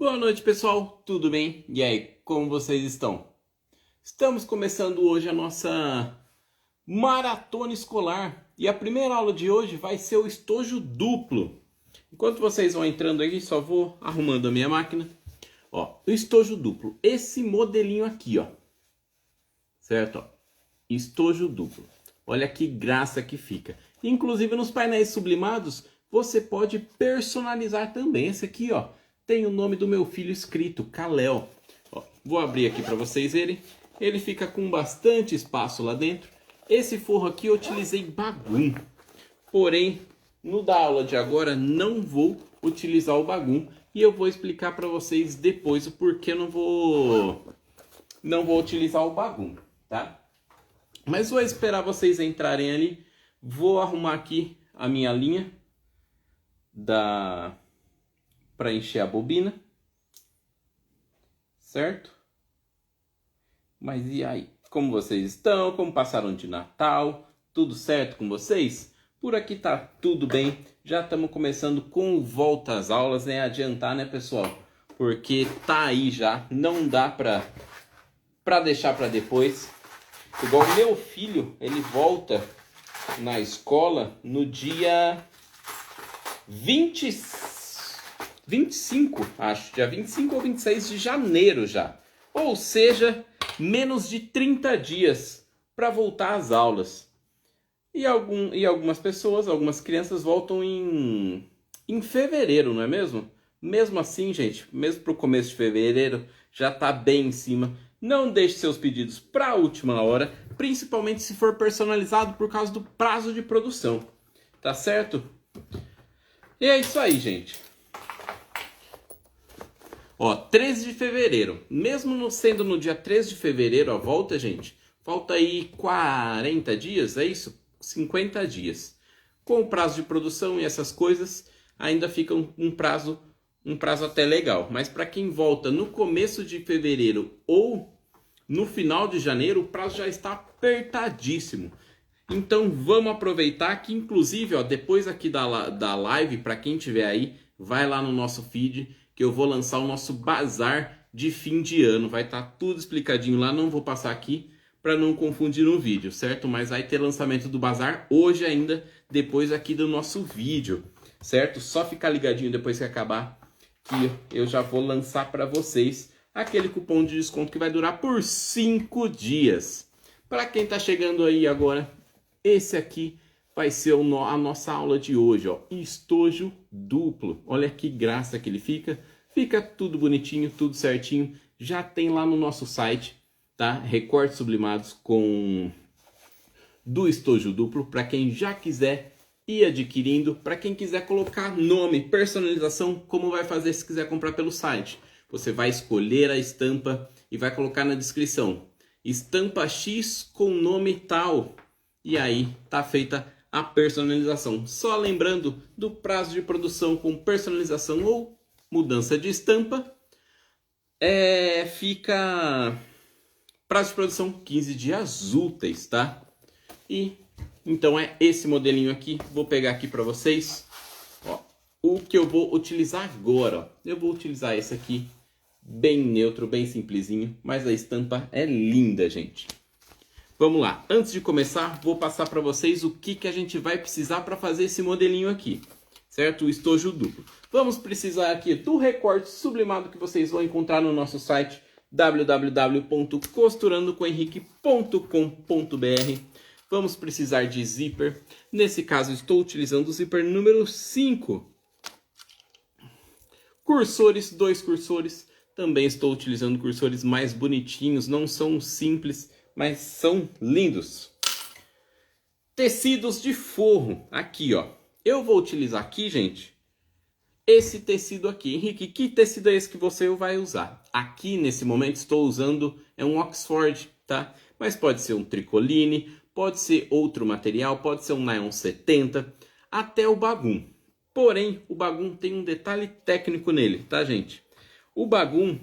Boa noite, pessoal, tudo bem? E aí, como vocês estão? Estamos começando hoje a nossa maratona escolar e a primeira aula de hoje vai ser o estojo duplo. Enquanto vocês vão entrando aqui, só vou arrumando a minha máquina. Ó, o estojo duplo, esse modelinho aqui, ó, certo? Ó, estojo duplo. Olha que graça que fica. Inclusive nos painéis sublimados, você pode personalizar também. Esse aqui, ó, tem o nome do meu filho escrito, Kalel. Ó, vou abrir aqui para vocês verem. Ele fica com bastante espaço lá dentro. Esse forro aqui eu utilizei bagum. Porém, no da aula de agora não vou utilizar o bagum. E eu vou explicar para vocês depois o porquê não vou utilizar o bagum, tá? Mas vou esperar vocês entrarem ali. Vou arrumar aqui a minha linha para encher a bobina, certo? Mas e aí? Como vocês estão? Como passaram de Natal? Tudo certo com vocês? Por aqui tá tudo bem. Já estamos começando com volta às aulas, né? Adiantar, né, pessoal? Porque tá aí já, não dá para deixar para depois. Igual meu filho, ele volta na escola no dia 25, acho, dia 25 ou 26 de janeiro já. Ou seja, menos de 30 dias para voltar às aulas. E algumas pessoas, algumas crianças voltam em fevereiro, não é mesmo? Mesmo assim, gente, mesmo para o começo de fevereiro, já está bem em cima. Não deixe seus pedidos para a última hora, principalmente se for personalizado por causa do prazo de produção. Tá certo? E é isso aí, gente. Ó, 13 de fevereiro. Mesmo sendo no dia 13 de fevereiro a volta, gente, falta aí 40 dias, é isso? 50 dias. Com o prazo de produção e essas coisas, ainda fica um prazo até legal. Mas para quem volta no começo de fevereiro ou no final de janeiro, o prazo já está apertadíssimo. Então vamos aproveitar que, inclusive, ó, depois aqui da live, para quem tiver aí, vai lá no nosso feed, que eu vou lançar o nosso bazar de fim de ano. Vai estar tudo explicadinho lá, não vou passar aqui para não confundir no vídeo, certo? Mas vai ter lançamento do bazar hoje ainda, depois aqui do nosso vídeo, certo? Só ficar ligadinho depois que acabar, que eu já vou lançar para vocês aquele cupom de desconto que vai durar por 5 dias. Para quem está chegando aí agora, esse aqui vai ser a nossa aula de hoje, ó, estojo duplo. Olha que graça que ele fica. Fica tudo bonitinho, tudo certinho. Já tem lá no nosso site, tá? Recortes sublimados do estojo duplo, para quem já quiser ir adquirindo, para quem quiser colocar nome, personalização, como vai fazer se quiser comprar pelo site. Você vai escolher a estampa e vai colocar na descrição: estampa X com nome tal. E aí tá feita a personalização. Só lembrando do prazo de produção com personalização ou mudança de estampa, fica prazo de produção 15 dias úteis, tá? E então é esse modelinho aqui. Vou pegar aqui para vocês, ó, o que eu vou utilizar agora. Ó. Eu vou utilizar esse aqui, bem neutro, bem simplesinho, mas a estampa é linda, gente. Vamos lá, antes de começar, vou passar para vocês o que a gente vai precisar para fazer esse modelinho aqui, certo? O estojo duplo. Vamos precisar aqui do recorte sublimado que vocês vão encontrar no nosso site www.costurandocohenrique.com.br. Vamos precisar de zíper. Nesse caso, estou utilizando o zíper número 5. Cursores, 2 cursores. Também estou utilizando cursores mais bonitinhos, não são simples, mas são lindos. Tecidos de forro, aqui ó. Eu vou utilizar aqui, gente, esse tecido aqui. Henrique, que tecido é esse que você vai usar? Aqui, nesse momento, estou usando um Oxford, tá? Mas pode ser um tricoline, pode ser outro material, pode ser um nylon 70, até o bagum. Porém, o bagum tem um detalhe técnico nele, tá, gente? O bagum,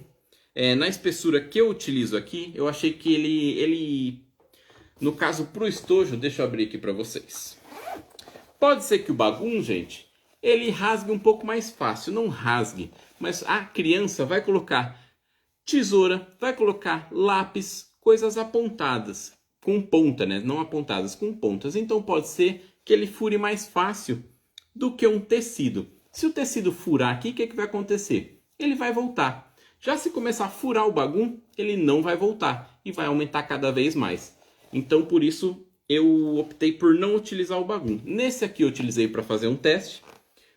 na espessura que eu utilizo aqui, eu achei que ele no caso, para o estojo, deixa eu abrir aqui para vocês. Pode ser que o bagum, gente, ele rasgue um pouco mais fácil. Não rasgue, mas a criança vai colocar tesoura, vai colocar lápis, coisas apontadas, com ponta, né? Não apontadas, com pontas. Então pode ser que ele fure mais fácil do que um tecido. Se o tecido furar aqui, o que vai acontecer? Ele vai voltar. Já se começar a furar o bagum, ele não vai voltar e vai aumentar cada vez mais. Então por isso eu optei por não utilizar o bagum. Nesse aqui eu utilizei para fazer um teste,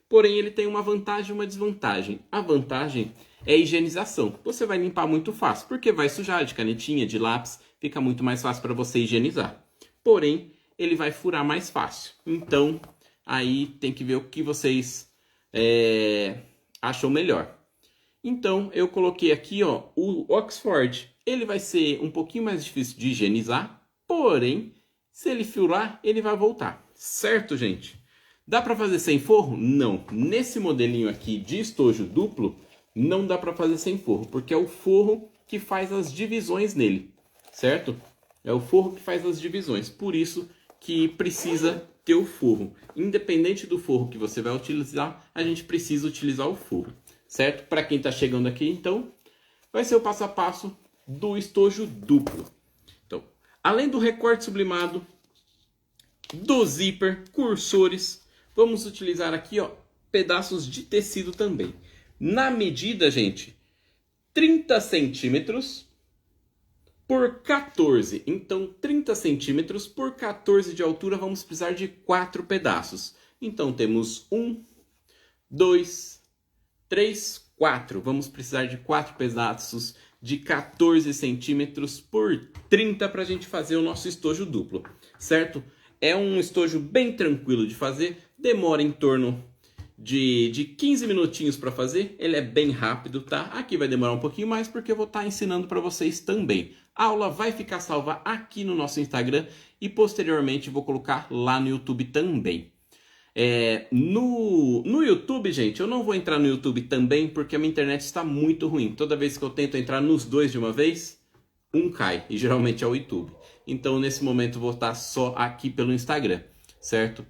porém ele tem uma vantagem e uma desvantagem. A vantagem é a higienização. Você vai limpar muito fácil, porque vai sujar de canetinha, de lápis, fica muito mais fácil para você higienizar. Porém, ele vai furar mais fácil. Então, aí tem que ver o que vocês acham melhor. Então, eu coloquei aqui, ó, o Oxford. Ele vai ser um pouquinho mais difícil de higienizar, porém, se ele furar, ele vai voltar. Certo, gente? Dá para fazer sem forro? Não. Nesse modelinho aqui de estojo duplo, não dá para fazer sem forro, porque é o forro que faz as divisões nele, certo? É o forro que faz as divisões, por isso que precisa ter o forro. Independente do forro que você vai utilizar, a gente precisa utilizar o forro, certo? Para quem está chegando aqui, então, vai ser o passo a passo do estojo duplo. Então, além do recorte sublimado, do zíper, cursores, vamos utilizar aqui, ó, pedaços de tecido também. Na medida, gente, 30 centímetros por 14. Então, 30 centímetros por 14 de altura, vamos precisar de 4 pedaços. Então, temos 1, 2, 3, 4. Vamos precisar de 4 pedaços de 14 centímetros por 30 para a gente fazer o nosso estojo duplo, certo? É um estojo bem tranquilo de fazer, demora em torno de 15 minutinhos para fazer, ele é bem rápido, tá? Aqui vai demorar um pouquinho mais porque eu vou estar ensinando para vocês também. A aula vai ficar salva aqui no nosso Instagram e posteriormente vou colocar lá no YouTube também. No YouTube, gente, eu não vou entrar no YouTube também porque a minha internet está muito ruim. Toda vez que eu tento entrar nos dois de uma vez, um cai, e geralmente é o YouTube. Então, nesse momento, eu vou estar só aqui pelo Instagram, certo?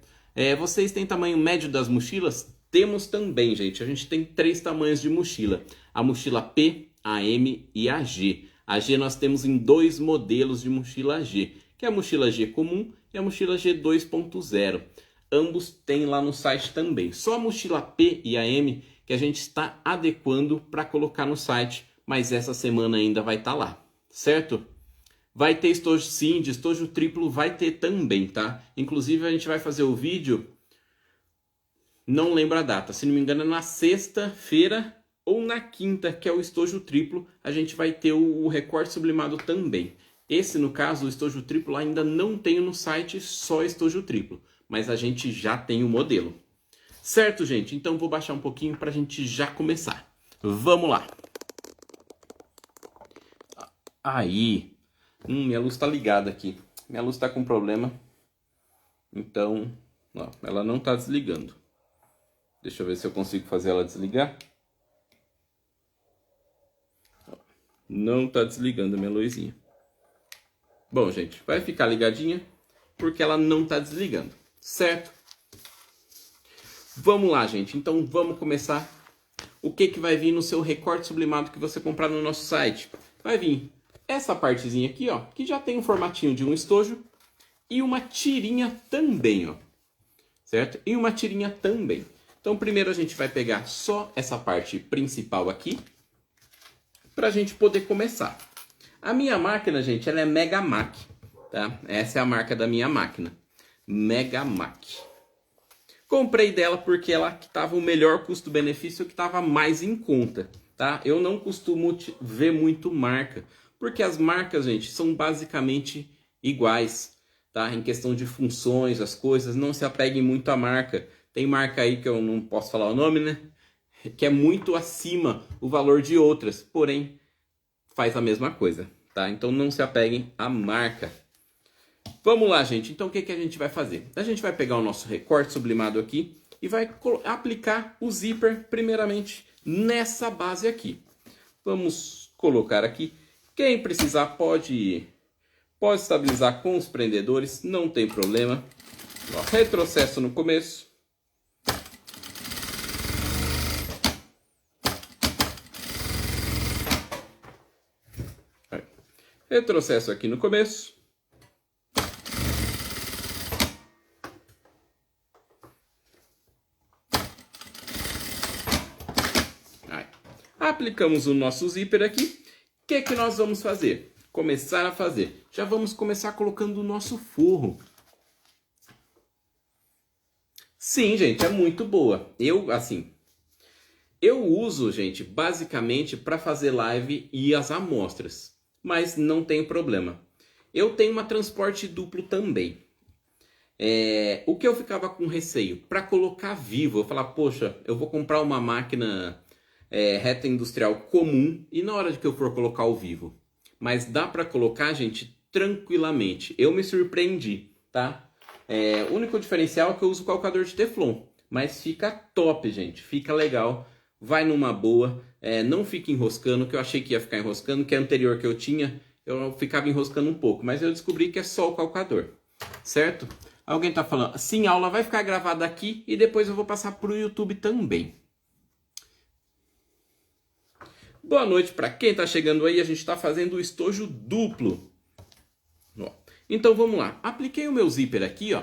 Vocês têm tamanho médio das mochilas? Temos também, gente. A gente tem 3 tamanhos de mochila. A mochila P, a M e a G. A G nós temos em 2 modelos de mochila G, que é a mochila G comum e a mochila G 2.0. Ambos tem lá no site também. Só a mochila P e a M que a gente está adequando para colocar no site, mas essa semana ainda vai estar lá, certo? Vai ter estojo sim, de estojo triplo vai ter também, tá? Inclusive a gente vai fazer o vídeo, não lembro a data, se não me engano é na sexta-feira ou na quinta, que é o estojo triplo, a gente vai ter o recorte sublimado também. Esse, no caso, o estojo triplo ainda não tem no site, só estojo triplo, mas a gente já tem o modelo. Certo, gente? Então vou baixar um pouquinho para a gente já começar. Vamos lá! Aí, minha luz está ligada aqui. Minha luz está com problema, então, ó, ela não está desligando. Deixa eu ver se eu consigo fazer ela desligar. Não está desligando a minha luzinha. Bom, gente, vai ficar ligadinha porque ela não está desligando, certo? Vamos lá, gente. Então, vamos começar. O que vai vir no seu recorte sublimado que você comprar no nosso site? Vai vir essa partezinha aqui, ó, que já tem um formatinho de um estojo e uma tirinha também, ó, certo? E uma tirinha também. Então, primeiro a gente vai pegar só essa parte principal aqui, para a gente poder começar. A minha máquina, gente, ela é Megamac, tá? Essa é a marca da minha máquina, Megamac. Comprei dela porque ela estava o melhor custo-benefício, que estava mais em conta, tá? Eu não costumo ver muito marca, porque as marcas, gente, são basicamente iguais, tá? Em questão de funções, as coisas, não se apeguem muito à marca. Tem marca aí que eu não posso falar o nome, né? Que é muito acima o valor de outras, porém faz a mesma coisa, tá? Então não se apeguem à marca. Vamos lá, gente. Então o que a gente vai fazer? A gente vai pegar o nosso recorte sublimado aqui e vai aplicar o zíper primeiramente nessa base aqui. Vamos colocar aqui. Quem precisar pode estabilizar com os prendedores, não tem problema. Ó, retrocesso no começo. Retrocesso aqui no começo. Aí. Aplicamos o nosso zíper aqui. O que nós vamos fazer? Começar a fazer. Já vamos começar colocando o nosso forro. Sim, gente, é muito boa. Eu uso, gente, basicamente para fazer live e as amostras. Mas não tem problema. Eu tenho uma transporte duplo também. O que eu ficava com receio? Para colocar vivo, eu falava, poxa, eu vou comprar uma máquina reta industrial comum e na hora de que eu for colocar ao vivo. Mas dá para colocar, gente, tranquilamente. Eu me surpreendi, tá? O único diferencial é que eu uso calcador de Teflon. Mas fica top, gente. Fica legal. Vai numa boa. Não fica enroscando, que eu achei que ia ficar enroscando. Que a anterior que eu tinha, eu ficava enroscando um pouco. Mas eu descobri que é só o calcador. Certo? Alguém tá falando, sim, a aula vai ficar gravada aqui e depois eu vou passar pro YouTube também. Boa noite para quem tá chegando aí. A gente tá fazendo o estojo duplo. Ó. Então vamos lá. Apliquei o meu zíper aqui, ó.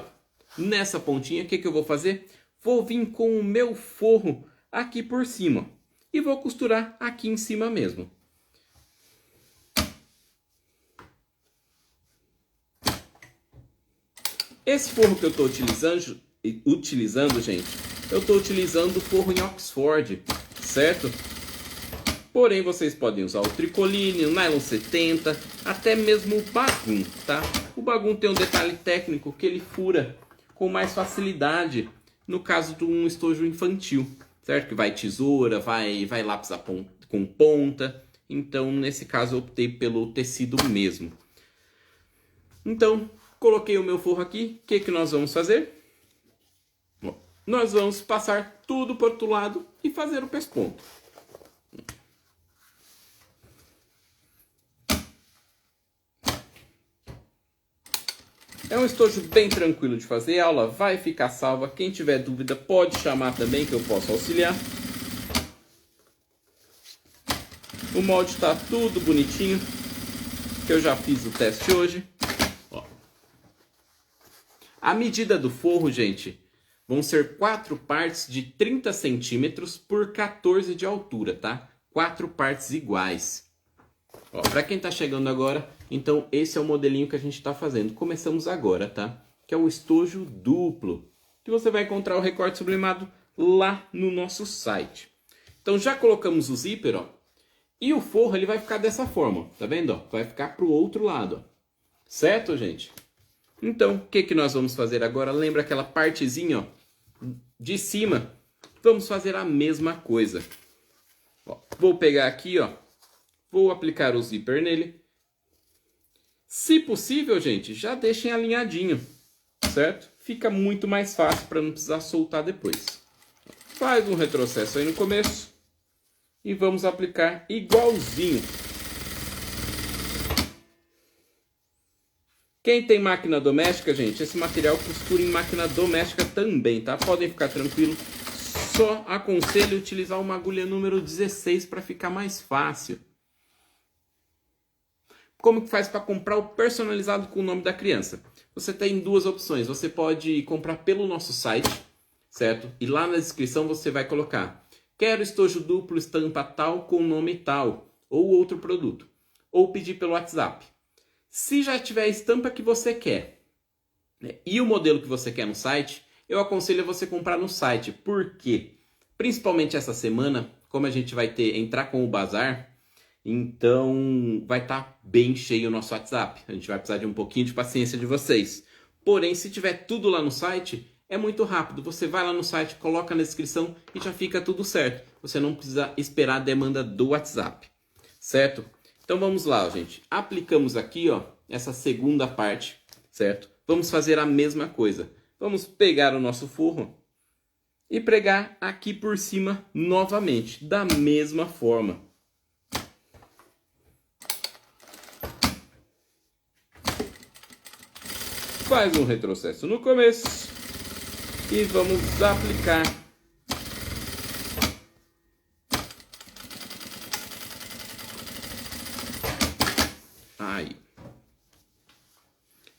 Nessa pontinha, o que eu vou fazer? Vou vir com o meu forro aqui por cima. E vou costurar aqui em cima mesmo. Esse forro que eu estou utilizando, gente, eu estou utilizando o forro em Oxford, certo? Porém, vocês podem usar o tricoline, o nylon 70, até mesmo o bagum, tá? O bagum tem um detalhe técnico que ele fura com mais facilidade no caso de um estojo infantil, certo? Que vai tesoura, vai lápis com ponta. Então, nesse caso, eu optei pelo tecido mesmo. Então, coloquei o meu forro aqui. O que nós vamos fazer? Bom, nós vamos passar tudo para o outro lado e fazer o pesponto. É um estojo bem tranquilo de fazer, a aula vai ficar salva. Quem tiver dúvida pode chamar também que eu posso auxiliar. O molde está tudo bonitinho, que eu já fiz o teste hoje. Ó. A medida do forro, gente, vão ser 4 partes de 30 centímetros por 14 de altura, tá? 4 partes iguais. Para quem está chegando agora, então esse é o modelinho que a gente está fazendo. Começamos agora, tá? Que é o estojo duplo, que você vai encontrar o recorte sublimado lá no nosso site. Então já colocamos o zíper, ó, e o forro ele vai ficar dessa forma, tá vendo? Ó? Vai ficar para o outro lado, ó. Certo, gente? Então, o que nós vamos fazer agora? Lembra aquela partezinha, ó, de cima? Vamos fazer a mesma coisa. Ó, vou pegar aqui, ó. Vou aplicar o zíper nele. Se possível, gente, já deixem alinhadinho, certo? Fica muito mais fácil para não precisar soltar depois. Faz um retrocesso aí no começo. E vamos aplicar igualzinho. Quem tem máquina doméstica, gente, esse material costura em máquina doméstica também, tá? Podem ficar tranquilos. Só aconselho utilizar uma agulha número 16 para ficar mais fácil. Como que faz para comprar o personalizado com o nome da criança? Você tem duas opções. Você pode comprar pelo nosso site, certo? E lá na descrição você vai colocar: quero estojo duplo, estampa tal, com nome tal, ou outro produto. Ou pedir pelo WhatsApp. Se já tiver a estampa que você quer, né, e o modelo que você quer no site, eu aconselho você comprar no site. Por quê? Principalmente essa semana, como a gente vai entrar com o bazar, então vai estar bem cheio o nosso WhatsApp. A gente vai precisar de um pouquinho de paciência de vocês. Porém, se tiver tudo lá no site, é muito rápido. Você vai lá no site, coloca na descrição e já fica tudo certo. Você não precisa esperar a demanda do WhatsApp, certo? Então vamos lá, gente. Aplicamos aqui, ó, essa segunda parte, certo? Vamos fazer a mesma coisa. Vamos pegar o nosso forro e pregar aqui por cima novamente, da mesma forma. Faz um retrocesso no começo e vamos aplicar. Aí.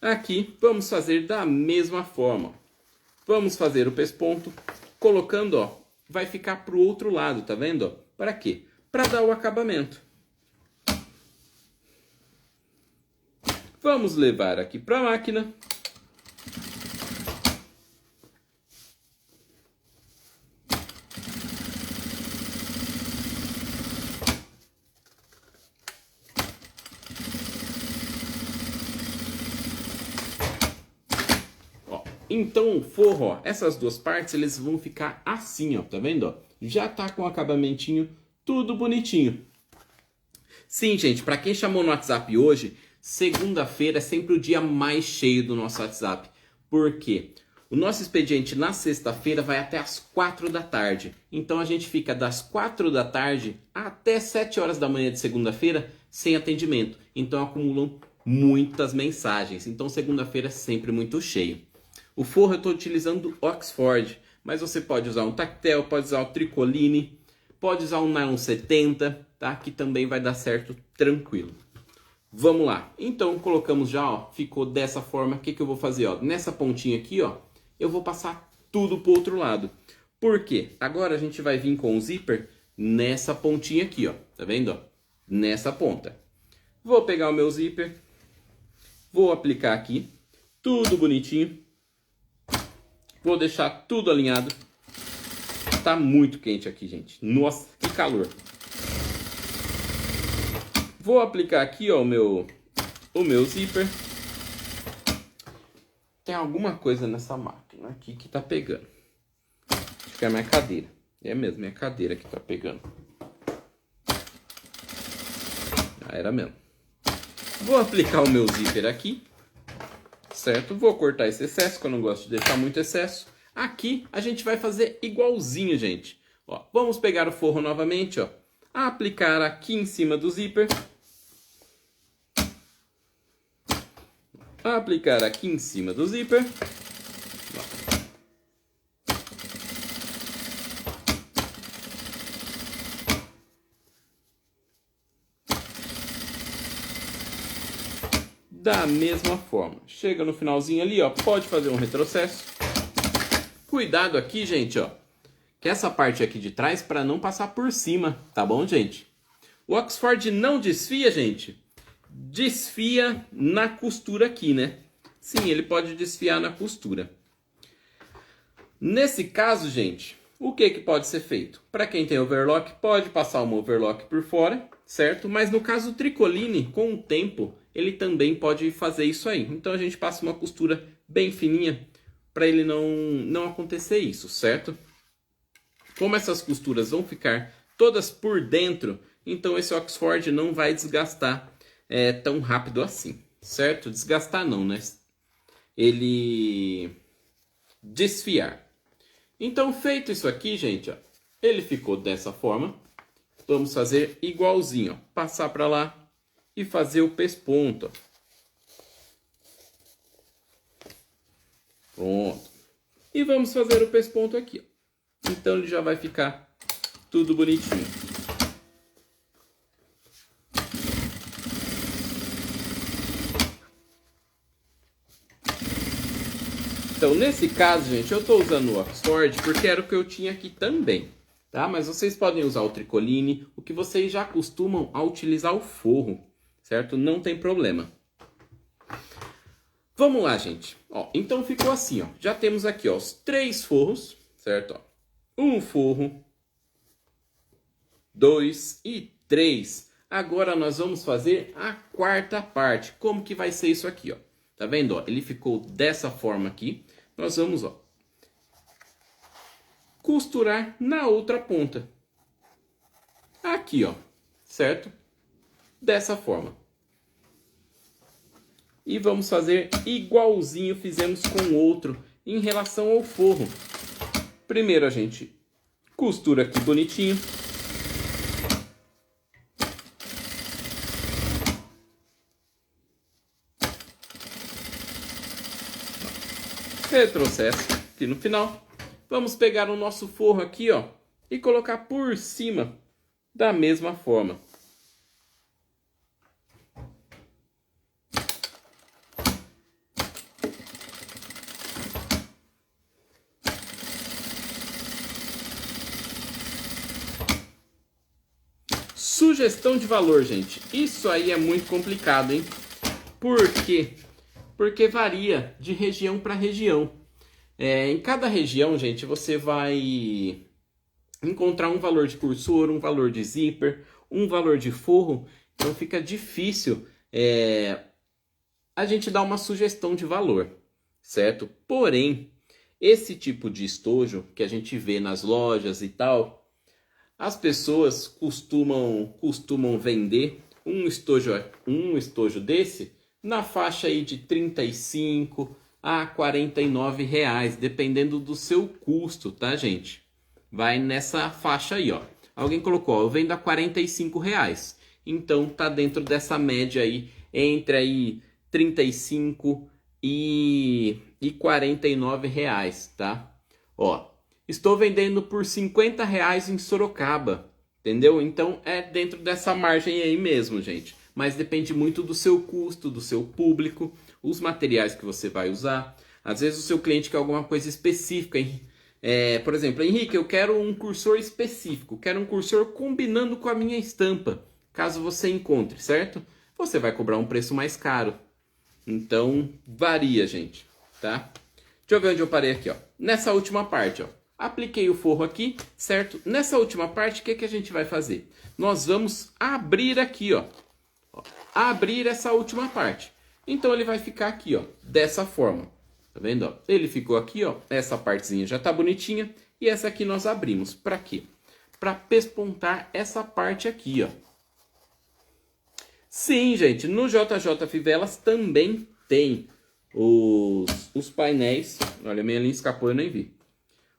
Aqui vamos fazer da mesma forma. Vamos fazer o pesponto colocando, ó, vai ficar para o outro lado, tá vendo? Ó? Para quê? Para dar o acabamento. Vamos levar aqui para a máquina. Então o forro, ó, essas duas partes, eles vão ficar assim, ó, tá vendo? Ó? Já tá com o acabamentinho tudo bonitinho. Sim, gente, para quem chamou no WhatsApp hoje, segunda-feira é sempre o dia mais cheio do nosso WhatsApp. Por quê? O nosso expediente na sexta-feira vai até as 4 da tarde. Então a gente fica das 4 da tarde até 7 horas da manhã de segunda-feira sem atendimento. Então acumulam muitas mensagens. Então segunda-feira é sempre muito cheio. O forro eu estou utilizando Oxford, mas você pode usar um tactel, pode usar o tricoline, pode usar um nylon 70, tá? Que também vai dar certo tranquilo. Vamos lá. Então colocamos já, ó, ficou dessa forma. O que eu vou fazer, ó? Nessa pontinha aqui, ó, eu vou passar tudo pro outro lado. Por quê? Agora a gente vai vir com o zíper nessa pontinha aqui, ó. Tá vendo, ó? Nessa ponta. Vou pegar o meu zíper, vou aplicar aqui, tudo bonitinho. Vou deixar tudo alinhado. Tá muito quente aqui, gente. Nossa, que calor. Vou aplicar aqui, ó, o meu zíper. Tem alguma coisa nessa máquina aqui que tá pegando. Acho que é a minha cadeira. É mesmo, é a cadeira que tá pegando. Ah, era mesmo. Vou aplicar o meu zíper aqui. Certo? Vou cortar esse excesso, que eu não gosto de deixar muito excesso. Aqui a gente vai fazer igualzinho, gente. Ó, vamos pegar o forro novamente, ó. Aplicar aqui em cima do zíper. Aplicar aqui em cima do zíper. Da mesma forma. Chega no finalzinho ali, ó, pode fazer um retrocesso. Cuidado aqui, gente, ó, que essa parte aqui de trás para não passar por cima, tá bom, gente? O Oxford não desfia, gente. Desfia na costura aqui, né? Sim, ele pode desfiar na costura. Nesse caso, gente, o que pode ser feito? Para quem tem overlock, pode passar uma overlock por fora, certo? Mas no caso do tricoline, com o tempo, ele também pode fazer isso aí. Então a gente passa uma costura bem fininha para ele não acontecer isso, certo? Como essas costuras vão ficar todas por dentro, então esse Oxford não vai desgastar tão rápido assim, certo? Desgastar não, né? Ele desfiar. Então, feito isso aqui, gente, ó, ele ficou dessa forma. Vamos fazer igualzinho, ó, passar para lá e fazer o pesponto. Ó. Pronto. E vamos fazer o pesponto aqui. Ó. Então, ele já vai ficar tudo bonitinho. Então, nesse caso, gente, eu estou usando o Oxford porque era o que eu tinha aqui também, tá? Mas vocês podem usar o tricoline, o que vocês já costumam a utilizar o forro, certo? Não tem problema. Vamos lá, gente. Ó, então ficou assim, ó. Já temos aqui, ó, os 3 forros, certo? Ó, um forro, 2 e 3. Agora nós vamos fazer a quarta parte. Como que vai ser isso aqui, ó? Tá vendo, ó? Ele ficou dessa forma aqui. Nós vamos, ó, costurar na outra ponta. Aqui, ó, certo? Dessa forma. E vamos fazer igualzinho fizemos com o outro em relação ao forro. Primeiro a gente costura aqui bonitinho. Retrocesso aqui no final. Vamos pegar o nosso forro aqui, ó, e colocar por cima da mesma forma. Sugestão de valor, gente. Isso aí é muito complicado, hein? Por quê? Porque varia de região para região. Em cada região, gente, você vai encontrar um valor de cursor, um valor de zíper, um valor de forro. Então fica difícil a gente dar uma sugestão de valor, certo? Porém, esse tipo de estojo que a gente vê nas lojas e tal, as pessoas costumam vender um estojo desse na faixa aí de 35 a 49 reais, dependendo do seu custo, tá, gente? Vai nessa faixa aí, ó. Alguém colocou, ó, eu vendo a 45 reais. Então tá dentro dessa média aí, entre aí 35 e 49 reais, tá? Ó, estou vendendo por 50 reais em Sorocaba, entendeu? Então é dentro dessa margem aí mesmo, gente. Mas depende muito do seu custo, do seu público, os materiais que você vai usar. Às vezes o seu cliente quer alguma coisa específica, hein? Por exemplo, Henrique, eu quero um cursor específico, quero um cursor combinando com a minha estampa. Caso você encontre, certo? Você vai cobrar um preço mais caro. Então, varia, gente, tá? Deixa eu ver onde eu parei aqui, ó. Nessa última parte, ó. Apliquei o forro aqui, certo? Nessa última parte, o que a gente vai fazer? Nós vamos abrir aqui, ó. Abrir essa última parte. Então, ele vai ficar aqui, ó, dessa forma. Tá vendo, ó? Ele ficou aqui, ó. Essa partezinha já tá bonitinha. E essa aqui nós abrimos. Pra quê? Pra pespontar essa parte aqui, ó. Sim, gente, no JJ Fivelas também tem os painéis. Olha, minha linha escapou, eu nem vi.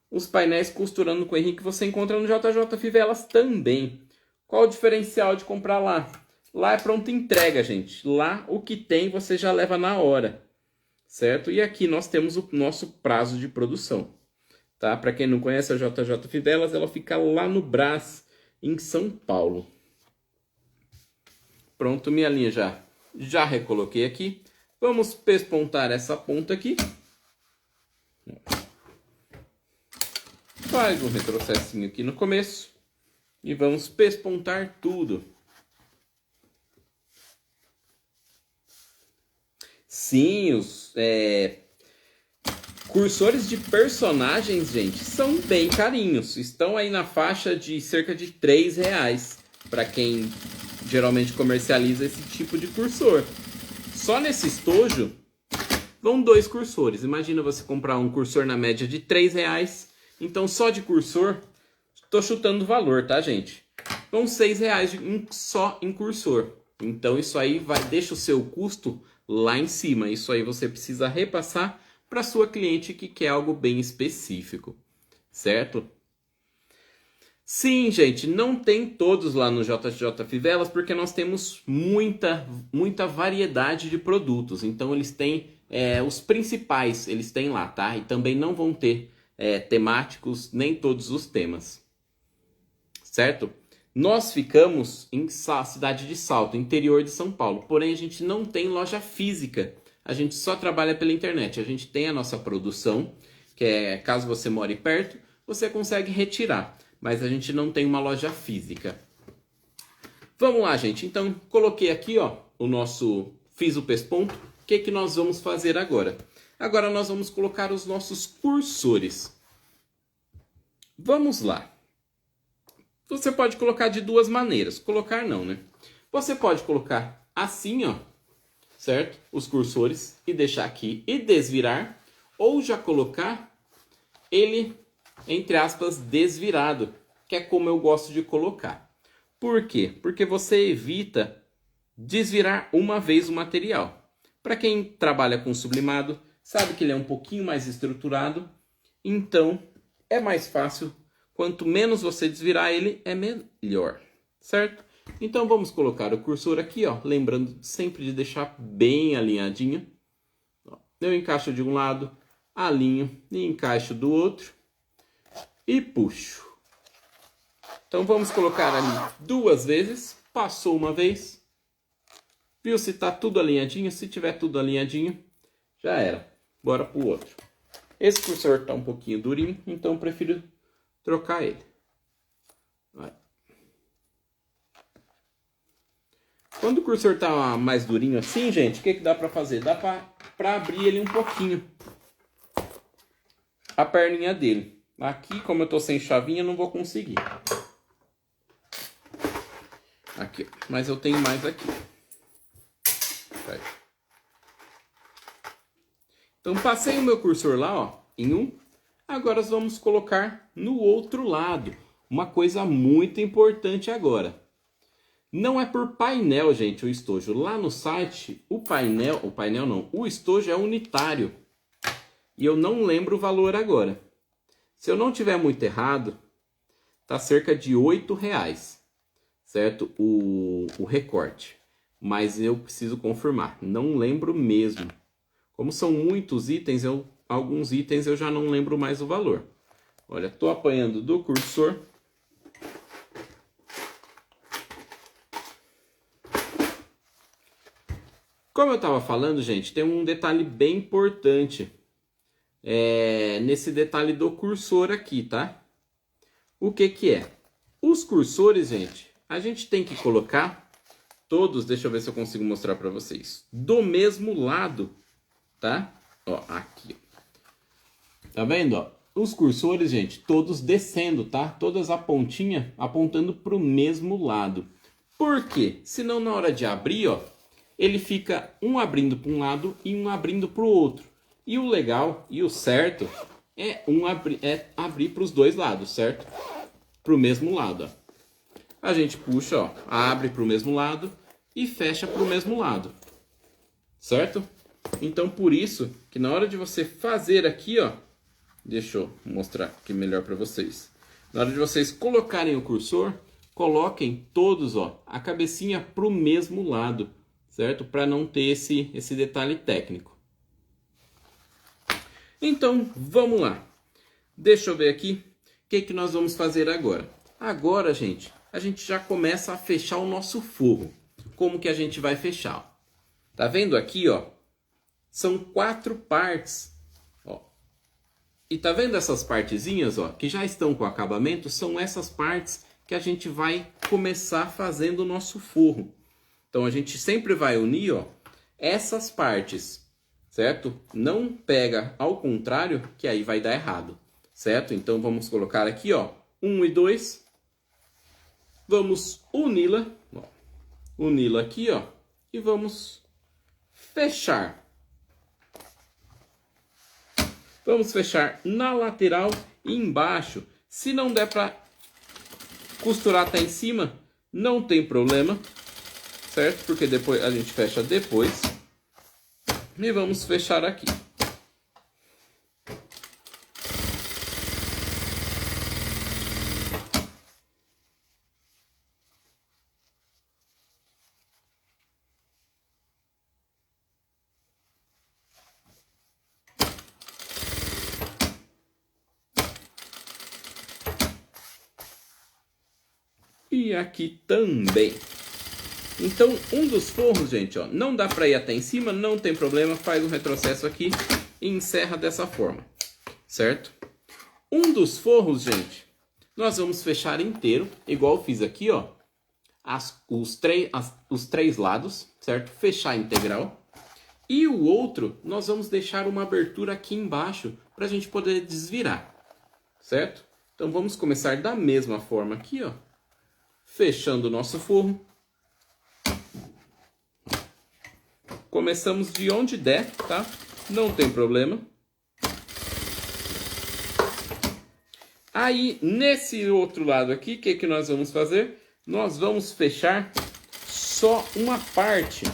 Os painéis costurando com o Henrique você encontra no JJ Fivelas também. Qual o diferencial de comprar lá? Lá é pronta entrega, gente. Lá o que tem você já leva na hora, certo? E aqui nós temos o nosso prazo de produção, tá? Para quem não conhece a JJ Fivelas, ela fica lá no Brás, em São Paulo. Pronto, minha linha já recoloquei aqui. Vamos pespontar essa ponta aqui. Faz um retrocessinho aqui no começo. E vamos pespontar tudo. Sim, os cursores de personagens, gente, são bem carinhos. Estão aí na faixa de cerca de R$3 para quem geralmente comercializa esse tipo de cursor. Só nesse estojo vão 2 cursores. Imagina você comprar um cursor na média de R$3. Então só de cursor, estou chutando o valor, tá, gente? Vão R$6 só em cursor. Então isso aí deixa o seu custo lá em cima. Isso aí você precisa repassar para sua cliente que quer algo bem específico, certo? Sim, gente, não tem todos lá no JJ Fivelas porque nós temos muita variedade de produtos. Então eles têm os principais, eles têm lá, tá? E também não vão ter temáticos, nem todos os temas, certo? Nós ficamos em cidade de Salto, interior de São Paulo. Porém, a gente não tem loja física. A gente só trabalha pela internet. A gente tem a nossa produção, que caso você more perto, você consegue retirar. Mas a gente não tem uma loja física. Vamos lá, gente. Então, coloquei aqui, ó, fiz o pesponto. O que nós vamos fazer agora? Agora nós vamos colocar os nossos cursores. Vamos lá. Você pode colocar de 2 maneiras. Colocar não, né? Você pode colocar assim, ó, certo? Os cursores e deixar aqui e desvirar. Ou já colocar ele, entre aspas, desvirado, que é como eu gosto de colocar. Por quê? Porque você evita desvirar uma vez o material. Para quem trabalha com sublimado, sabe que ele é um pouquinho mais estruturado, então é mais fácil. Quanto menos você desvirar ele, é melhor, certo? Então vamos colocar o cursor aqui, ó, lembrando sempre de deixar bem alinhadinho. Eu encaixo de um lado, alinho e encaixo do outro e puxo. Então vamos colocar ali 2 vezes, passou uma vez, viu se tá tudo alinhadinho? Se tiver tudo alinhadinho, já era. Bora pro outro. Esse cursor tá um pouquinho durinho, então eu prefiro trocar ele. Vai. Quando o cursor tá mais durinho assim, gente, o que dá pra fazer? Dá pra abrir ele um pouquinho. A perninha dele. Aqui, como eu tô sem chavinha, não vou conseguir. Aqui, mas eu tenho mais aqui. Aí. Então, passei o meu cursor lá, ó, em um. Agora, nós vamos colocar no outro lado. Uma coisa muito importante agora. Não é por painel, gente, o estojo. Lá no site, o estojo é unitário. E eu não lembro o valor agora. Se eu não tiver muito errado, tá cerca de R$8, certo? O recorte. Mas eu preciso confirmar. Não lembro mesmo. Como são muitos itens, alguns itens eu já não lembro mais o valor. Olha, tô apanhando do cursor. Como eu estava falando, gente, tem um detalhe bem importante nesse detalhe do cursor aqui, tá? O que que é? Os cursores, gente, a gente tem que colocar todos, deixa eu ver se eu consigo mostrar para vocês, do mesmo lado, tá? Ó, aqui. Tá vendo, ó? Os cursores, gente, todos descendo, tá? Todas a pontinha apontando para o mesmo lado. Por quê? Senão na hora de abrir, ó, ele fica um abrindo para um lado e um abrindo para o outro. E o legal e o certo é abrir para os dois lados, certo? Para o mesmo lado, ó. A gente puxa, ó, abre para o mesmo lado e fecha para o mesmo lado, certo? Então, por isso que na hora de você fazer aqui, ó, deixa eu mostrar aqui melhor para vocês. Na hora de vocês colocarem o cursor, coloquem todos, ó, a cabecinha para o mesmo lado, certo? Para não ter esse detalhe técnico. Então, vamos lá. Deixa eu ver aqui o que nós vamos fazer agora. Agora, gente, a gente já começa a fechar o nosso forro. Como que a gente vai fechar? Tá vendo aqui, ó? São 4 partes, ó. E tá vendo essas partezinhas, ó, que já estão com acabamento? São essas partes que a gente vai começar fazendo o nosso forro. Então, a gente sempre vai unir, ó, essas partes, certo? Não pega ao contrário, que aí vai dar errado, certo? Então, vamos colocar aqui, ó, 1 e 2. Vamos uni-la aqui, ó, e vamos fechar. Vamos fechar na lateral e embaixo. Se não der para costurar até em cima, não tem problema, certo? Porque depois a gente fecha depois. E vamos fechar aqui. E aqui também. Então, um dos forros, gente, ó, não dá para ir até em cima, não tem problema, faz um retrocesso aqui e encerra dessa forma, certo? Um dos forros, gente, nós vamos fechar inteiro, igual eu fiz aqui, ó, os três lados, certo? Fechar integral. E o outro, nós vamos deixar uma abertura aqui embaixo para a gente poder desvirar, certo? Então, vamos começar da mesma forma aqui, ó, fechando o nosso forro. Começamos de onde der, tá? Não tem problema. Aí, nesse outro lado aqui, o que nós vamos fazer? Nós vamos fechar só uma parte.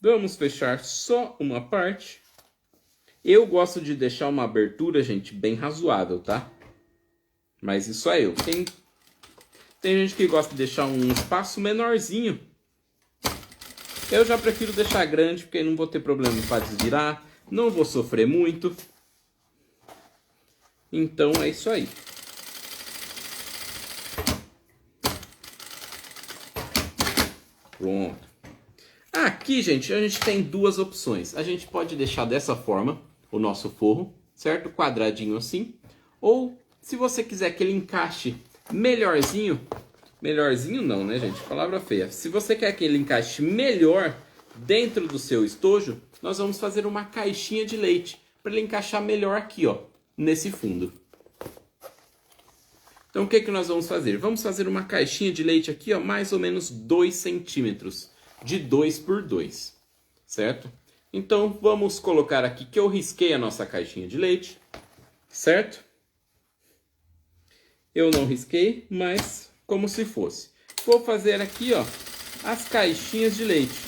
Vamos fechar só uma parte. Eu gosto de deixar uma abertura, gente, bem razoável, tá? Mas isso é eu. Tem gente que gosta de deixar um espaço menorzinho. Eu já prefiro deixar grande, porque não vou ter problema para desvirar. Não vou sofrer muito. Então é isso aí. Pronto. Aqui, gente, a gente tem duas opções. A gente pode deixar dessa forma o nosso forro, certo? Quadradinho assim. Ou, se você quiser que ele encaixe melhorzinho, Melhorzinho não, né, gente? Palavra feia. Se você quer que ele encaixe melhor dentro do seu estojo, nós vamos fazer uma caixinha de leite para ele encaixar melhor aqui, ó, nesse fundo. Então, o que nós vamos fazer? Vamos fazer uma caixinha de leite aqui, ó, mais ou menos 2 centímetros, de 2 por 2, certo? Então, vamos colocar aqui que eu risquei a nossa caixinha de leite, certo? Eu não risquei, mas como se fosse. Vou fazer aqui, ó, as caixinhas de leite.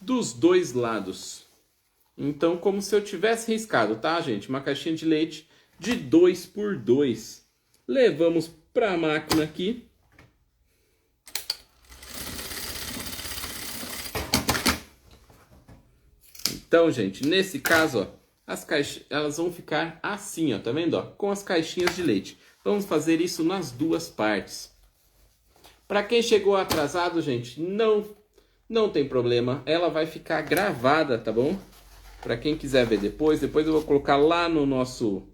Dos dois lados. Então, como se eu tivesse riscado, tá, gente? Uma caixinha de leite de 2 por 2. Levamos para a máquina aqui. Então, gente, nesse caso, ó, as caixas, elas vão ficar assim, ó, tá vendo, ó? Com as caixinhas de leite. Vamos fazer isso nas duas partes. Para quem chegou atrasado, gente, não tem problema. Ela vai ficar gravada, tá bom? Para quem quiser ver depois eu vou colocar lá no nosso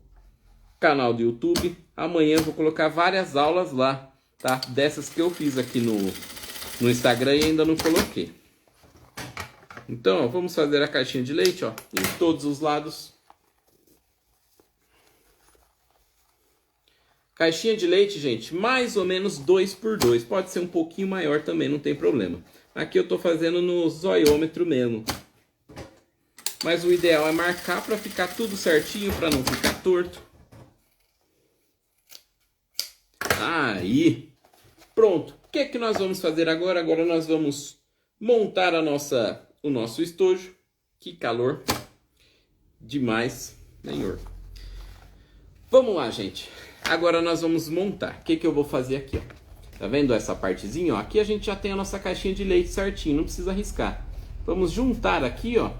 canal do YouTube. Amanhã eu vou colocar várias aulas lá, tá? Dessas que eu fiz aqui no Instagram e ainda não coloquei. Então, ó, vamos fazer a caixinha de leite, ó, em todos os lados. Caixinha de leite, gente, mais ou menos 2 por 2. Pode ser um pouquinho maior também, não tem problema. Aqui eu tô fazendo no zoiômetro mesmo. Mas o ideal é marcar para ficar tudo certinho, para não ficar torto. Aí, pronto. O que é que nós vamos fazer agora? Agora nós vamos montar o nosso estojo. Que calor. Demais, senhor. Vamos lá, gente. Agora nós vamos montar. O que eu vou fazer aqui, ó? Tá vendo essa partezinha, ó? Aqui a gente já tem a nossa caixinha de leite certinho, não precisa riscar. Vamos juntar aqui, ó.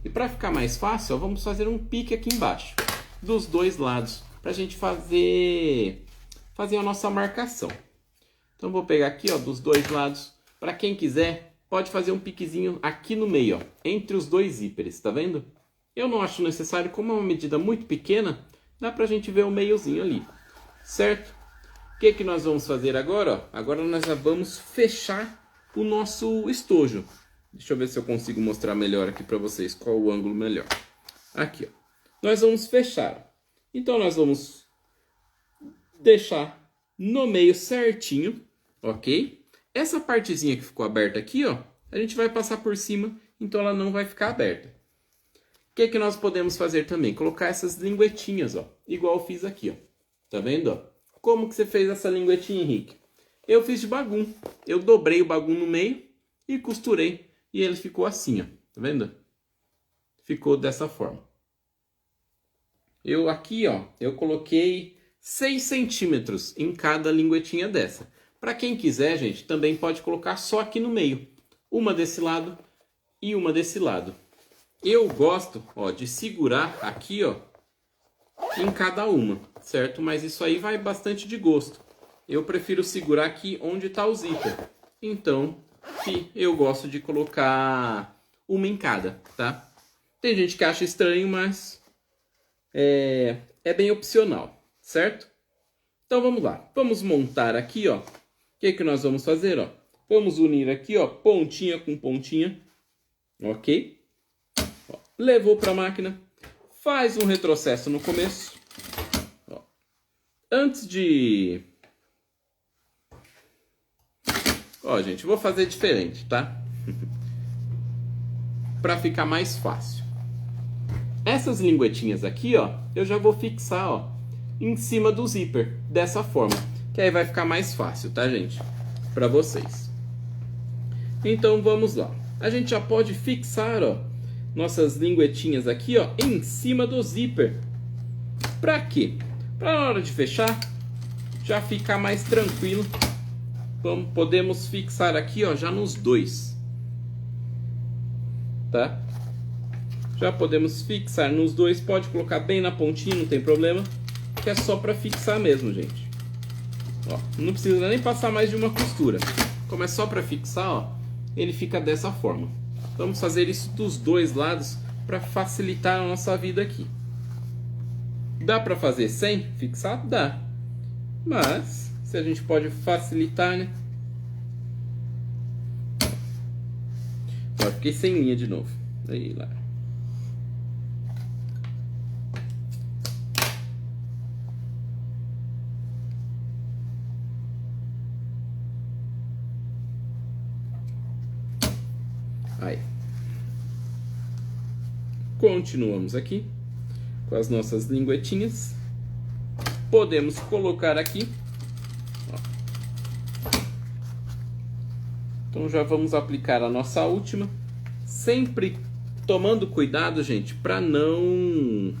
E para ficar mais fácil, ó, vamos fazer um pique aqui embaixo, dos dois lados, pra gente fazer a nossa marcação. Então vou pegar aqui, ó, dos dois lados. Para quem quiser, pode fazer um piquezinho aqui no meio, ó, entre os dois zíperes, tá vendo? Eu não acho necessário, como é uma medida muito pequena, dá pra gente ver o meiozinho ali, certo? O que nós vamos fazer agora? Ó? Agora nós já vamos fechar o nosso estojo. Deixa eu ver se eu consigo mostrar melhor aqui para vocês qual o ângulo melhor. Aqui, ó. Nós vamos fechar. Então nós vamos deixar no meio certinho, ok? Essa partezinha que ficou aberta aqui, ó, a gente vai passar por cima, então ela não vai ficar aberta. O que nós podemos fazer também? Colocar essas linguetinhas, ó, igual eu fiz aqui, ó. Tá vendo, ó? Como que você fez essa linguetinha, Henrique? Eu fiz de bagum. Eu dobrei o bagum no meio e costurei. E ele ficou assim, ó. Tá vendo? Ficou dessa forma. Eu aqui, ó, eu coloquei 6 centímetros em cada linguetinha dessa. Para quem quiser, gente, também pode colocar só aqui no meio. Uma desse lado e uma desse lado. Eu gosto, ó, de segurar aqui, ó, em cada uma, certo? Mas isso aí vai bastante de gosto. Eu prefiro segurar aqui onde está o zíper. Então, eu gosto de colocar uma em cada, tá? Tem gente que acha estranho, mas é bem opcional, certo? Então vamos lá. Vamos montar aqui, ó. O que nós vamos fazer, ó? Vamos unir aqui, ó, pontinha com pontinha. Ok? Ó, levou para a máquina. Faz um retrocesso no começo. Ó. Antes de... Ó, gente, vou fazer diferente, tá? Para ficar mais fácil. Essas linguetinhas aqui, ó, eu já vou fixar, ó, em cima do zíper, dessa forma. Que aí vai ficar mais fácil, tá, gente? Para vocês. Então, vamos lá. A gente já pode fixar, ó, nossas linguetinhas aqui, ó, em cima do zíper. Para quê? Para na hora de fechar, já ficar mais tranquilo. Podemos fixar aqui, ó, já nos dois. Tá? Já podemos fixar nos dois. Pode colocar bem na pontinha, não tem problema. Que é só para fixar mesmo, gente. Ó, não precisa nem passar mais de uma costura. Como é só para fixar, ó, ele fica dessa forma. Vamos fazer isso dos dois lados para facilitar a nossa vida aqui. Dá para fazer sem fixar? Dá. Mas, se a gente pode facilitar, né? Ó, fiquei sem linha de novo. Aí lá. Aí. Continuamos aqui com as nossas linguetinhas. Podemos colocar aqui. Ó. Então já vamos aplicar a nossa última. Sempre tomando cuidado, gente, para não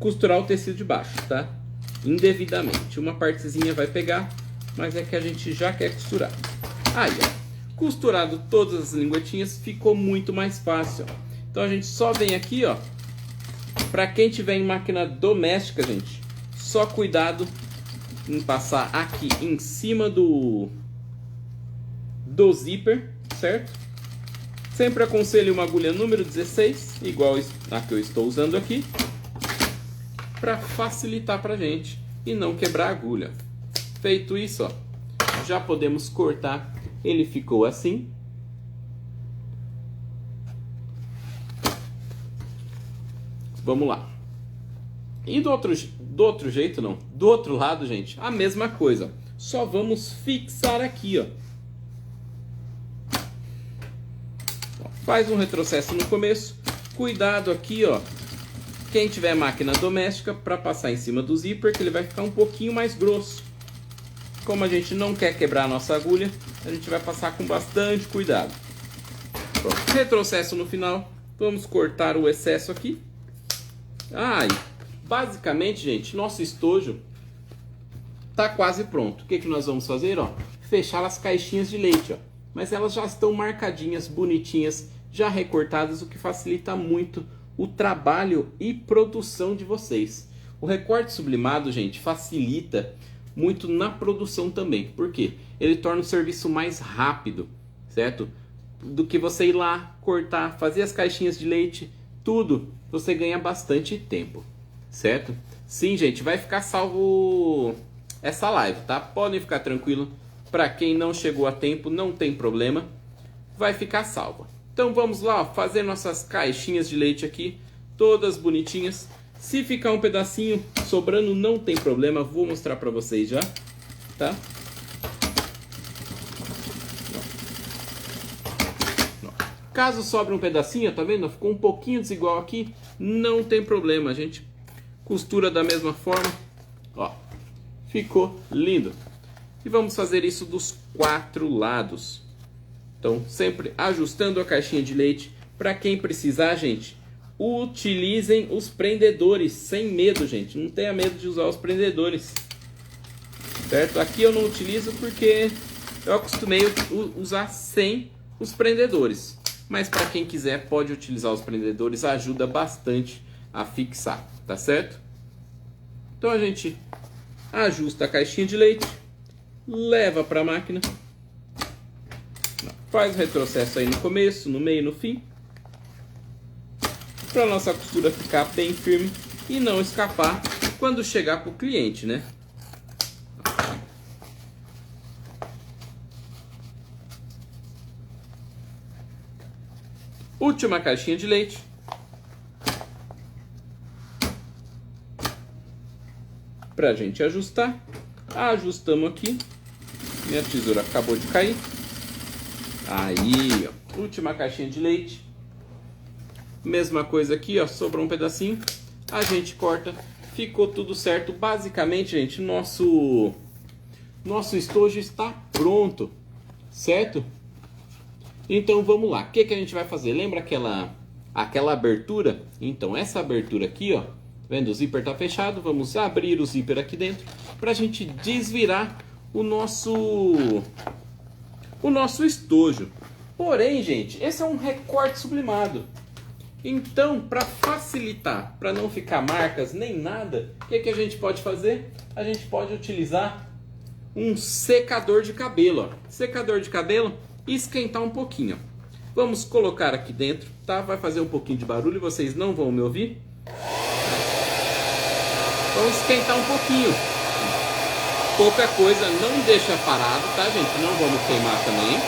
costurar o tecido de baixo, tá? Indevidamente. Uma partezinha vai pegar, mas é que a gente já quer costurar. Aí, ó. Costurado todas as linguetinhas, ficou muito mais fácil. Então a gente só vem aqui, ó. Para quem tiver em máquina doméstica, gente, só cuidado em passar aqui em cima do zíper, certo? Sempre aconselho uma agulha número 16, igual a que eu estou usando aqui, para facilitar pra gente e não quebrar a agulha. Feito isso, ó, já podemos cortar. Ele ficou assim. Vamos lá. E do outro jeito, não. Do outro lado, gente, a mesma coisa. Só vamos fixar aqui, ó. Faz um retrocesso no começo. Cuidado aqui, ó. Quem tiver máquina doméstica, para passar em cima do zíper, que ele vai ficar um pouquinho mais grosso. Como a gente não quer quebrar a nossa agulha, a gente vai passar com bastante cuidado. Pronto. Retrocesso no final. Vamos cortar o excesso aqui. Basicamente, gente, nosso estojo tá quase pronto. O que nós vamos fazer? Ó, fechar as caixinhas de leite, ó. Mas elas já estão marcadinhas, bonitinhas, já recortadas, o que facilita muito o trabalho e produção de vocês. O recorte sublimado, gente, facilita muito na produção também. Por quê? Ele torna o serviço mais rápido, certo? Do que você ir lá, cortar, fazer as caixinhas de leite, tudo, você ganha bastante tempo, certo? Sim, gente, vai ficar salvo essa live, tá? Podem ficar tranquilo. Para quem não chegou a tempo, não tem problema. Vai ficar salva. Então vamos lá, ó, fazer nossas caixinhas de leite aqui, todas bonitinhas. Se ficar um pedacinho sobrando, não tem problema, vou mostrar para vocês já, tá? Caso sobre um pedacinho, tá vendo? Ficou um pouquinho desigual aqui, não tem problema, a gente costura da mesma forma, ó, ficou lindo. E vamos fazer isso dos 4 lados. Então, sempre ajustando a caixinha de leite. Para quem precisar, gente, utilizem os prendedores sem medo, gente. Não tenha medo de usar os prendedores, certo? Aqui eu não utilizo porque eu acostumei a usar sem os prendedores. Mas para quem quiser, pode utilizar os prendedores. Ajuda bastante a fixar, tá certo? Então a gente ajusta a caixinha de leite, leva para a máquina, faz o retrocesso aí no começo, no meio e no fim, para a nossa costura ficar bem firme e não escapar quando chegar para o cliente, né? Última caixinha de leite. Para a gente ajustar, ajustamos aqui. Minha tesoura acabou de cair. Aí, ó, última caixinha de leite. Mesma coisa aqui, ó, sobrou um pedacinho. A gente corta, ficou tudo certo. Basicamente, gente, nosso estojo está pronto, certo? Então vamos lá, o que a gente vai fazer? Lembra aquela abertura? Então essa abertura aqui, ó, vendo? O zíper tá fechado, vamos abrir o zíper aqui dentro para a gente desvirar o nosso estojo. Porém, gente, esse é um recorte sublimado. Então, para facilitar, para não ficar marcas nem nada, o que a gente pode fazer? A gente pode utilizar um secador de cabelo, ó. Secador de cabelo e esquentar um pouquinho. Vamos colocar aqui dentro, tá? Vai fazer um pouquinho de barulho, vocês não vão me ouvir. Vamos esquentar um pouquinho. Pouca coisa, não deixa parado, tá, gente? Não vamos queimar também.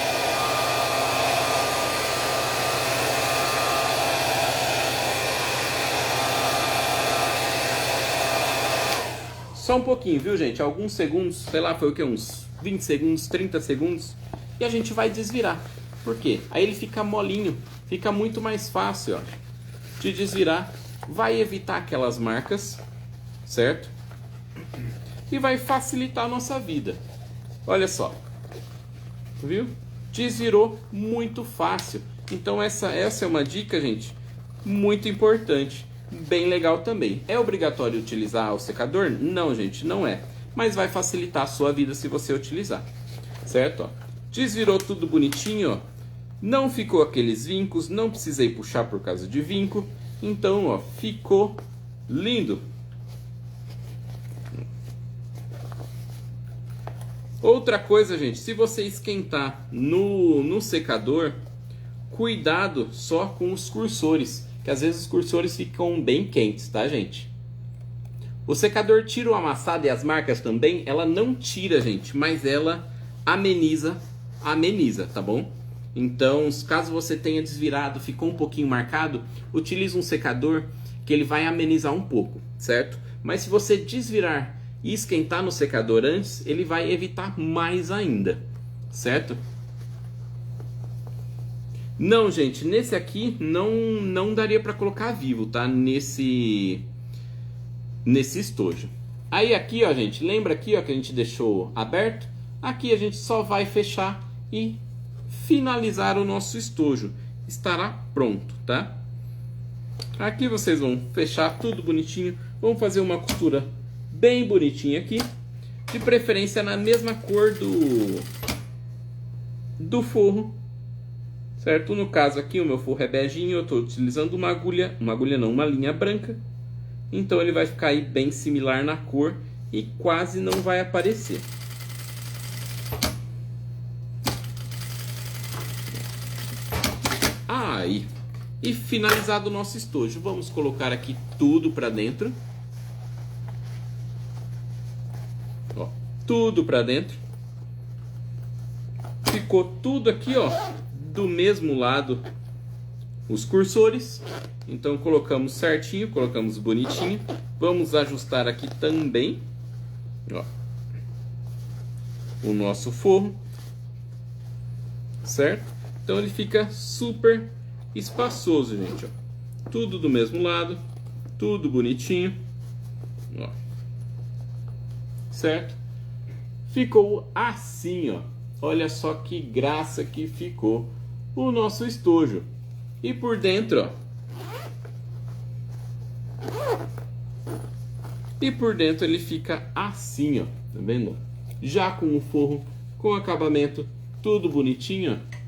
Só um pouquinho, viu, gente? Alguns segundos, sei lá, foi o que? Uns 20 segundos, 30 segundos. E a gente vai desvirar. Por quê? Aí ele fica molinho, fica muito mais fácil, ó, de desvirar. Vai evitar aquelas marcas, certo? E vai facilitar a nossa vida. Olha só, viu? Desvirou muito fácil. Então essa é uma dica, gente, muito importante. Bem legal também. É obrigatório utilizar o secador? Não, gente, não é. Mas vai facilitar a sua vida se você utilizar. Certo? Ó. Desvirou tudo bonitinho, ó. Não ficou aqueles vincos, não precisei puxar por causa de vinco. Então, ó, ficou lindo. Outra coisa, gente, se você esquentar no secador, cuidado só com os cursores, que às vezes os cursores ficam bem quentes, tá, gente? O secador tira o amassado e as marcas também, ela não tira, gente, mas ela ameniza, tá bom? Então, caso você tenha desvirado, ficou um pouquinho marcado, utilize um secador que ele vai amenizar um pouco, certo? Mas se você desvirar e esquentar no secador antes, ele vai evitar mais ainda, certo? Não, gente, nesse aqui não daria para colocar vivo, tá? Nesse estojo. Aí aqui, ó, gente, lembra aqui, ó, que a gente deixou aberto? Aqui a gente só vai fechar e finalizar o nosso estojo. Estará pronto, tá? Aqui vocês vão fechar tudo bonitinho. Vamos fazer uma costura bem bonitinha aqui. De preferência na mesma cor do forro. Certo? No caso aqui o meu forro é beijinho, eu estou utilizando uma linha branca. Então ele vai ficar aí bem similar na cor e quase não vai aparecer. Aí, e finalizado o nosso estojo, vamos colocar aqui tudo para dentro. Ó, tudo para dentro. Ficou tudo aqui, ó, do mesmo lado os cursores. Então colocamos certinho, colocamos bonitinho. Vamos ajustar aqui também, ó, o nosso forro, certo? Então ele fica super espaçoso, gente, ó. Tudo do mesmo lado, tudo bonitinho, ó. Certo? Ficou assim, ó. Olha só que graça que ficou o nosso estojo. E por dentro, ó. E por dentro ele fica assim, ó. Tá vendo? Já com o forro, com o acabamento, tudo bonitinho, ó.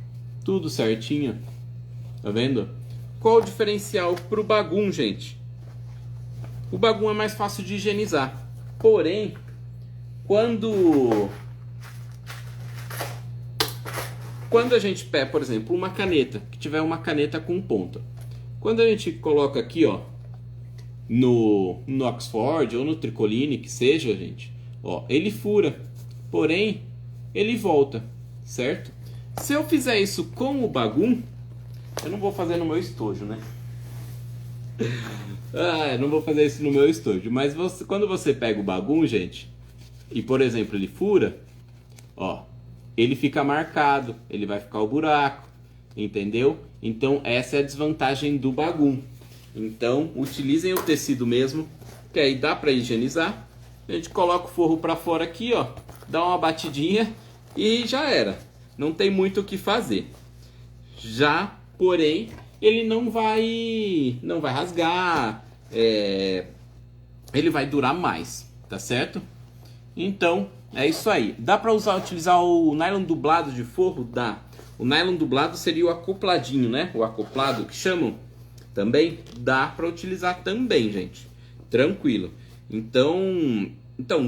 Tudo certinho. Tá vendo? Qual o diferencial pro bagum, gente? O bagum é mais fácil de higienizar. Porém, quando a gente pega, por exemplo, uma caneta, que tiver uma caneta com ponta. Quando a gente coloca aqui, ó, no Oxford ou no Tricoline, que seja, gente, ó, ele fura. Porém, ele volta, certo? Se eu fizer isso com o bagum, eu não vou fazer no meu estojo, né? Eu não vou fazer isso no meu estojo. Mas quando você pega o bagum, gente, e por exemplo ele fura, ó, ele fica marcado, ele vai ficar o buraco, entendeu? Então essa é a desvantagem do bagum. Então utilizem o tecido mesmo, que aí dá para higienizar. A gente coloca o forro para fora aqui, ó, dá uma batidinha e já era. Não tem muito o que fazer. Já, porém, ele não vai rasgar, ele vai durar mais, tá certo? Então, é isso aí. Dá para utilizar o nylon dublado de forro? Dá. O nylon dublado seria o acopladinho, né? O acoplado que chamam também. Dá para utilizar também, gente. Tranquilo. Então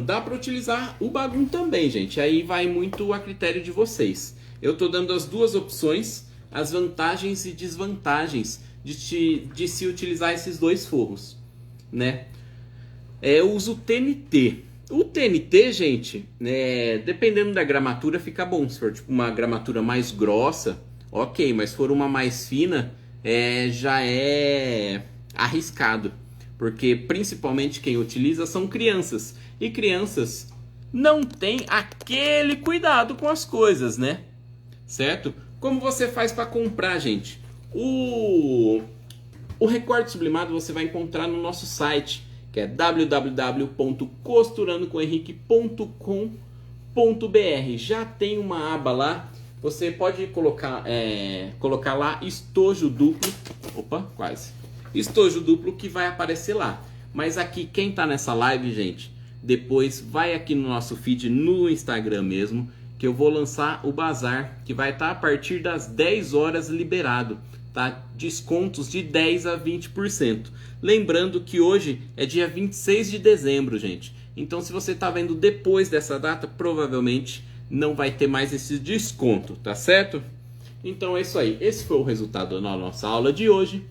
dá para utilizar o bagum também, gente. Aí vai muito a critério de vocês. Eu tô dando as duas opções, as vantagens e desvantagens de se utilizar esses dois forros, né? eu uso o TNT. O TNT, gente, dependendo da gramatura fica bom. Se for tipo uma gramatura mais grossa, ok, mas se for uma mais fina, já é arriscado. Porque principalmente quem utiliza são crianças. E crianças não têm aquele cuidado com as coisas, né? Certo? Como você faz para comprar, gente? O recorte sublimado você vai encontrar no nosso site, que é www.costurandocohenrique.com.br. Já tem uma aba lá, você pode colocar lá estojo duplo. Opa, quase. Estojo duplo que vai aparecer lá. Mas aqui, quem está nessa live, gente, depois vai aqui no nosso feed no Instagram mesmo, que eu vou lançar o bazar, que vai estar a partir das 10 horas liberado. Tá? Descontos de 10 a 20%. Lembrando que hoje é dia 26 de dezembro, gente. Então, se você está vendo depois dessa data, provavelmente não vai ter mais esse desconto, tá certo? Então é isso aí. Esse foi o resultado da nossa aula de hoje.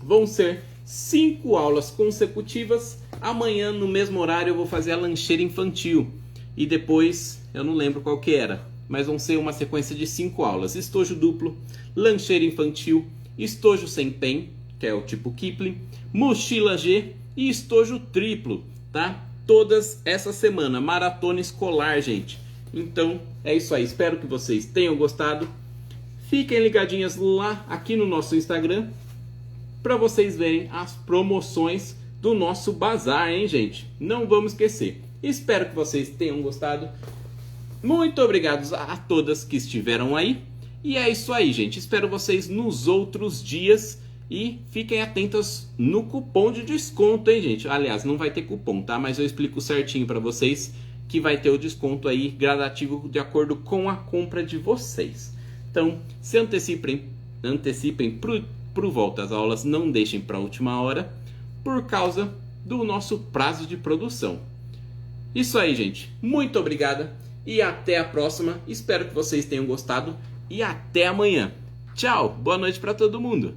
Vão ser 5 aulas consecutivas. Amanhã, no mesmo horário, eu vou fazer a lancheira infantil. E depois, eu não lembro qual que era, mas vão ser uma sequência de 5 aulas. Estojo duplo, lancheira infantil, estojo sem pen, que é o tipo Kipling, mochila G e estojo triplo, tá? Todas essa semana, maratona escolar, gente. Então, é isso aí. Espero que vocês tenham gostado. Fiquem ligadinhas lá, aqui no nosso Instagram, para vocês verem as promoções do nosso bazar, hein, gente? Não vamos esquecer. Espero que vocês tenham gostado. Muito obrigado a todas que estiveram aí. E é isso aí, gente. Espero vocês nos outros dias. E fiquem atentos no cupom de desconto, hein, gente? Aliás, não vai ter cupom, tá? Mas eu explico certinho para vocês que vai ter o desconto aí gradativo de acordo com a compra de vocês. Então, se antecipem pro volta às aulas. Não deixem para a última hora por causa do nosso prazo de produção. Isso aí, gente. Muito obrigada. E até a próxima. Espero que vocês tenham gostado. E até amanhã. Tchau. Boa noite para todo mundo.